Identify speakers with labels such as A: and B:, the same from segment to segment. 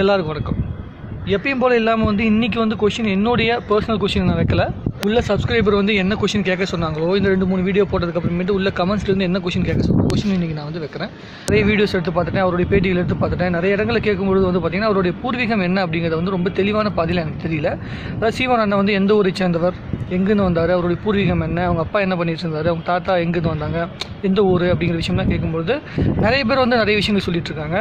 A: எல்லாருக்கும் வணக்கம். எப்பயும் போல் இல்லாமல் வந்து இன்றைக்கி வந்து கொஷின் என்னுடைய பர்சனல் கொஷின் நான் வைக்கல. உள்ள சப்ஸ்கிரைபர் வந்து என்ன கொஷின் கேட்க சொன்னாங்களோ இந்த 2-3 வீடியோ போட்டதுக்கப்புறமேட்டு உள்ள கமெண்ட்ஸ்லேருந்து என்ன கொஷின் கேட்க சொன்னாங்க கொஷின் இன்றைக்கி நான் வந்து வைக்கிறேன். நிறைய வீடியோஸ் எடுத்து பார்த்துட்டேன், அவருடைய பேட்டிகள் எடுத்து பார்த்துட்டேன். நிறைய இடங்களில் கேட்கும்பொழுது வந்து பார்த்திங்கன்னா அவருடைய பூர்வீகம் என்ன அப்படிங்கிறது வந்து ரொம்ப தெளிவான பாதையில் எனக்கு தெரியல. அதாவது சீமான் அண்ணன் வந்து எந்த ஊரை சேர்ந்தவர், எங்கேருந்து வந்தார், அவருடைய பூர்வீகம் என்ன, அவங்க அப்பா என்ன பண்ணிட்டு இருந்தார், அவங்க தாத்தா எங்கேருந்து வந்தாங்க, எந்த ஊர் அப்படிங்கிற விஷயம்லாம் கேட்கும்பொழுது நிறைய பேர் வந்து நிறைய விஷயங்கள் சொல்லிட்டு இருக்காங்க.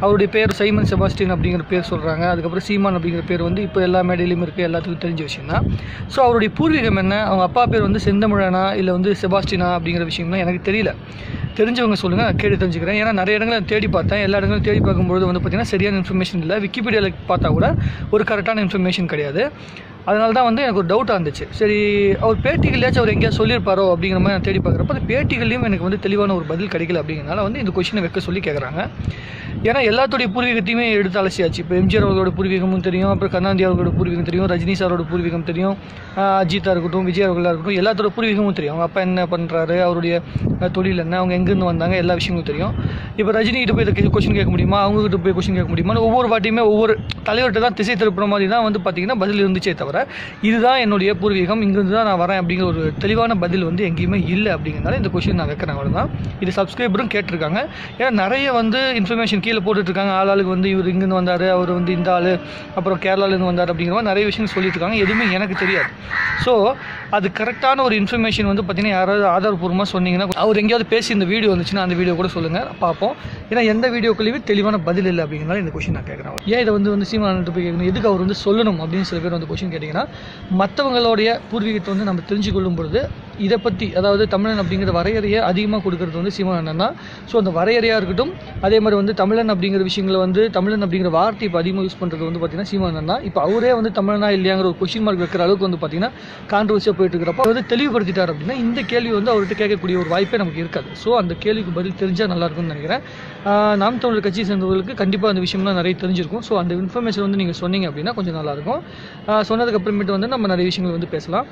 A: அவருடைய பேர் சைமன் செபாஸ்டியன் அப்படிங்கிற பேர் சொல்கிறாங்க. அதுக்கப்புறம் சீமான் அப்படிங்கிற பேர் வந்து இப்போ எல்லா மேடையிலையும் இருக்குது, எல்லாத்துக்கும் தெரிஞ்ச விஷயம் தான். ஸோ அவருடைய பூர்வீகம் என்ன, அவங்க அப்பா பேர் வந்து செந்தமிழனா இல்லை வந்து செபாஸ்டினா அப்படிங்கிற விஷயம்லாம் எனக்கு தெரியல. தெரிஞ்சவங்க சொல்லுங்கள், நான் கேட்டு தெரிஞ்சுக்கிறேன். ஏன்னா நிறைய இடங்களில் தேடி பார்த்தேன், எல்லா இடங்களும் தேடி பார்க்கும்போது வந்து பார்த்திங்கன்னா சரியான இன்ஃபர்மேஷன் இல்லை. விக்கிபீடியாவில் பார்த்தா கூட ஒரு கரெக்டான இன்ஃபர்மேஷன் கிடையாது. அதனால தான் வந்து எனக்கு ஒரு டவுட்டாக இருந்துச்சு. சரி, அவர் பேட்டிகள்லேயாச்சும் அவர் எங்கேயா சொல்லியிருப்பாரோ அப்படிங்கிற மாதிரி நான் தேடி பார்க்குறப்ப அந்த பேட்டிகள்லையும் எனக்கு வந்து தெளிவான ஒரு பதில் கிடைக்கல. அப்படிங்கிறனால வந்து இந்த கொஷினை வைக்க சொல்லி கேட்குறாங்க. ஏன்னா எல்லாத்துடைய பூர்வீகத்தையுமே எடுத்து அலசியாச்சு. இப்போ எம்ஜிஆர் அவர்களோட பூர்வீகமும் தெரியும், அப்புறம் கருணாநிதி அவர்களோட பூர்வீகம் தெரியும், ரஜினி சாரோட பூர்வீகம் தெரியும், அஜித்தாக இருக்கட்டும், விஜய் அவர்களாக இருக்கட்டும், எல்லாத்தோட பூர்வீகமும் தெரியும். அவங்க அப்பா என்ன பண்ணுறாரு, அவருடைய தொழில் என்ன, அவங்க எங்கேருந்து வந்தாங்க, எல்லா விஷயங்களும் தெரியும். இப்போ ரஜினிகிட்ட போய் இதை கொஷின் கேட்க முடியுமா, அவங்ககிட்ட போய் கொஷின் கேட்க முடியுமா, ஒவ்வொரு வாட்டியுமே ஒவ்வொரு தலைவர்கிட்ட தான் திசை திருப்புற மாதிரி தான் வந்து பார்த்திங்கன்னா பதில் இருந்துச்சே தவிர இதுதான் என்னுடைய பூர்வீகம், இங்கிருந்து தான் நான் வரேன் அப்படிங்கிற ஒரு தெளிவான பதில் வந்து எங்கேயுமே இல்லை. அப்படிங்கிறனால இந்த கொஷின் நான் வைக்கிறேன். அவ்வளோதான். இது சப்ஸ்கிரைபரும் கேட்டிருக்காங்க. ஏன்னா நிறைய வந்து இன்ஃபர்மேஷன் கீழே போட்டுட்ருக்காங்க. ஆளுக்கு வந்து இவர் இங்கேருந்து வந்தார், அவர் வந்து இந்த ஆள், அப்புறம் கேரளாலேருந்து வந்தார் அப்படிங்கிற மாதிரி நிறைய விஷயம் சொல்லிட்டு இருக்காங்க. எதுவுமே எனக்கு தெரியாது. ஸோ அது கரெக்டான ஒரு இன்ஃபர்மேஷன் வந்து பார்த்திங்கன்னா யாராவது ஆதாரப்பூர்வமாக சொன்னீங்கன்னா, அவர் எங்கேயாவது பேசி இந்த வீடியோ வந்துச்சுன்னா அந்த வீடியோ கூட சொல்லுங்கள், பார்ப்போம். ஏன்னா எந்த வீடியோக்குள்ளேயுமே தெளிவான பதில் இல்லை. அப்படிங்கிறனால இந்த கொஷின் நான் கேட்குறேன். ஏன் இதை வந்து சீமான்கிட்ட போய் கேட்கணும், எதுக்கு அவர் வந்து சொல்லணும் அப்படின்னு சில பேர் வந்து கொஷின் கேட்டிங்கன்னா, மற்றவங்களுடைய பூர்வீகத்தை வந்து நம்ம தெரிஞ்சு கொள்ளும் பொழுது இதை பற்றி, அதாவது தமிழன் அப்படிங்கிற வரையறையை அதிகமாக கொடுக்கறது வந்து சீமான் அண்ணன் தான். ஸோ அந்த வரையறையாக இருக்கட்டும், அதே மாதிரி வந்து தமிழன் அப்படிங்கிற விஷயங்களை வந்து தமிழன் அப்படிங்கிற வார்த்தை இப்போ அதிகமாக யூஸ் பண்ணுறது வந்து பார்த்திங்கன்னா சீமான் அண்ணன் தான். இப்போ அவரே வந்து தமிழனா இல்லையாங்கிற ஒரு கொஷின் மார்க் வைக்கிற அளவுக்கு வந்து பார்த்திங்கன்னா கான்ட்ரவர்சியாக போயிட்டு இருக்கிறப்ப வந்து தெளிவுபடுத்திட்டார். அப்படின்னா இந்த கேள்வி வந்து அவர்கிட்ட கேட்கக்கூடிய ஒரு வாய்ப்பே நமக்கு இருக்காது. ஸோ அந்த கேள்விக்கு பதில் தெரிஞ்சால் நல்லாயிருக்கும்னு நினைக்கிறேன். நாம் தமிழர் கட்சி சேர்ந்தவர்களுக்கு கண்டிப்பாக அந்த விஷயம்லாம் நிறைய தெரிஞ்சிருக்கும். ஸோ அந்த இன்ஃபர்மேஷன் வந்து நீங்கள் சொன்னீங்க அப்படின்னா கொஞ்சம் நல்லாயிருக்கும். சொன்னதுக்கப்புறமேட்டு வந்து நம்ம நிறைய விஷயங்கள் வந்து பேசலாம்.